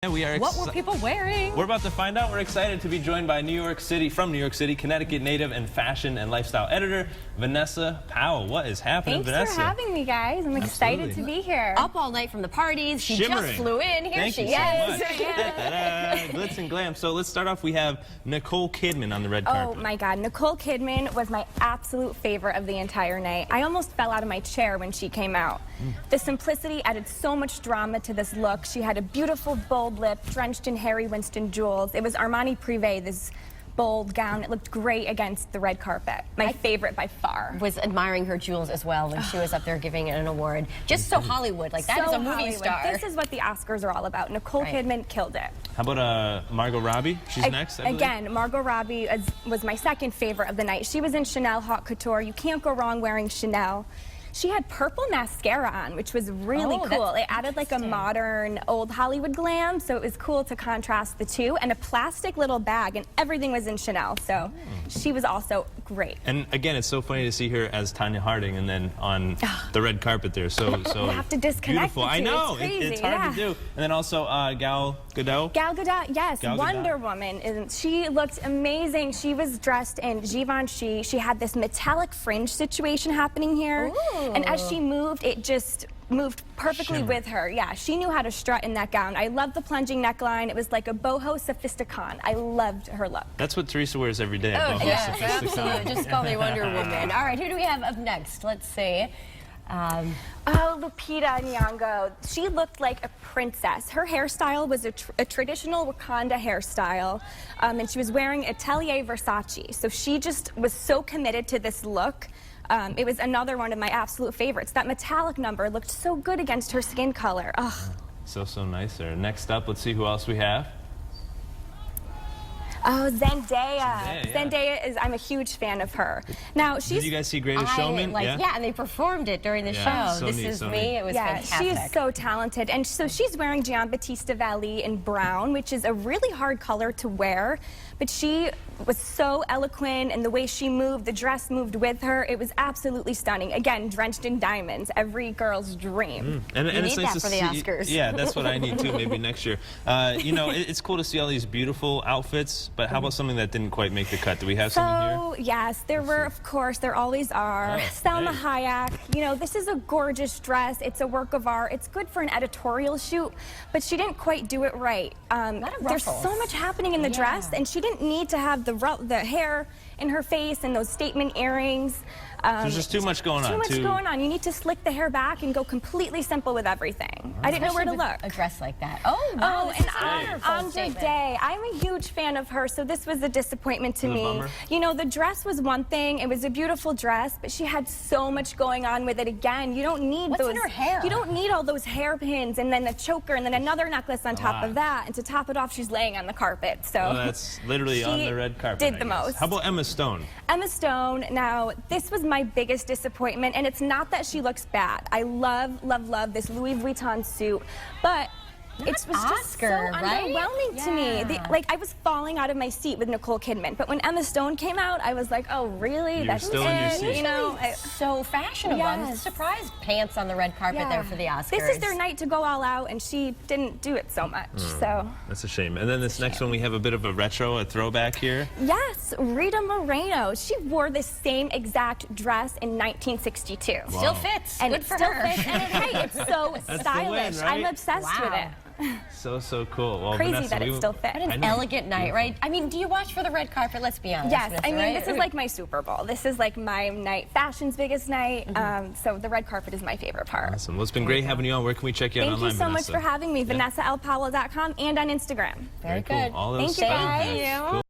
Yeah, we are. What were people wearing? We're about to find out. We're excited to be joined by New York City, Connecticut native and fashion and lifestyle editor, Vanessa Powell. What is happening, Vanessa? Thanks for having me, guys. I'm excited to be here. Up all night from the parties. She Shimmering. just flew in. Here Thank she you is. so much. Glitz and glam. So let's start off. We have Nicole Kidman on the red carpet. Oh my God, Nicole Kidman was my absolute favorite of the entire night. I almost fell out of my chair when she came out. The simplicity added so much drama to this look. She had a beautiful, bold lip, drenched in Harry Winston jewels. It was Armani Privé, this bold gown. It looked great against the red carpet. My favorite by far. Was admiring her jewels as well when she was up there giving an award. Just so Hollywood, like that is a movie Hollywood. star. This is what the Oscars are all about. Nicole Kidman killed it. How about Margot Robbie? She's next, I believe. Again, Margot Robbie was my second favorite of the night. She was in Chanel Haute Couture. You can't go wrong wearing Chanel. She had purple mascara on, which was really cool. It added like a modern, old Hollywood glam, so it was cool to contrast the two. And a plastic little bag, and everything was in Chanel, so she was also great. And again, it's so funny to see her as Tanya Harding, and then on the red carpet there. So you have to disconnect beautiful. the two. I know It's crazy, it's hard to do. And then also Gal Gadot. Gal Gadot, yes, Gal Gadot. Wonder Woman. And she looked amazing. She was dressed in Givenchy. She had this metallic fringe situation happening here. Ooh. And as she moved, it just moved perfectly with her. Yeah, she knew how to strut in that gown. I loved the plunging neckline. It was like a boho sophisticon. I loved her look. That's what Teresa wears every day. Oh, boho yeah, sophisticon. absolutely. Just call me Wonder Woman. All right, who do we have up next? Let's see. Oh, Lupita Nyong'o. She looked like a princess. Her hairstyle was a traditional Wakanda hairstyle, and she was wearing Atelier Versace. So she just was so committed to this look. It was another one of my absolute favorites. That metallic number looked so good against her skin color. Ugh. So nice there. Next up, let's see who else we have. Oh, Zendaya. Zendaya is, I'm a huge fan of her. Now, Did you guys see Greatest Showman? Yeah, and they performed it during the show. So This neat, Is so Me. neat. It was fantastic. She is so talented. And so she's wearing Giambattista Valli in brown, which is a really hard color to wear. But she was so eloquent, and the way she moved, the dress moved with her. It was absolutely stunning. Again, drenched in diamonds. Every girl's dream. And you it's need nice that to for the see, Oscars. Yeah, that's what I need too, maybe next year. You know, it's cool to see all these beautiful outfits, but how about something that didn't quite make the cut? Do we have something here? Yes, there were, of course, there always are. Salma Hayek, you know, this is a gorgeous dress. It's a work of art. It's good for an editorial shoot, but she didn't quite do it right. There's so much happening in the dress, and she didn't need to have the hair in her face and those statement earrings. There's just too much going on. Too much going on. You need to slick the hair back and go completely simple with everything. I didn't know where to look. A dress like that. Oh, wow. And Andra Day. I'm a huge fan of her, so this was a disappointment to me. Bummer. You know, the dress was one thing. It was a beautiful dress, but she had so much going on with it. Again, you don't need What's in her hair? You don't need all those hairpins and then a choker and then another necklace on top of that. And to top it off, she's laying on the carpet. So that's literally on the red carpet. Did the most. How about Emma Stone? Emma Stone, now, this was my biggest disappointment, and it's not that she looks bad. I love, love, love this Louis Vuitton suit, but it was just so underwhelming to me. Like, I was falling out of my seat with Nicole Kidman, but when Emma Stone came out, I was like, oh, really? That's still in your seat. You know, so fashionable. I'm surprised pants on the red carpet there for the Oscars. This is their night to go all out, and she didn't do it so much. So that's a shame. And then this next one, we have a bit of a retro, a throwback here. Yes, Rita Moreno. She wore the same exact dress in 1962. Wow. Still fits. And Good it for still her. fits. And it's so stylish. Win, right? I'm obsessed with it. So cool. Well, Crazy Vanessa, that it still fits. What an elegant night, right? I mean, do you watch for the red carpet? Let's be honest. Yes, Vanessa, I mean, right? this is like my Super Bowl. This is like my night, fashion's biggest night. So the red carpet is my favorite part. Awesome. Well, it's been great having you on. Where can we check you out online, Thank you so Vanessa? much for having me. VanessaLPowell.com and on Instagram. Very cool. good. All those Thank you, guys. Cool.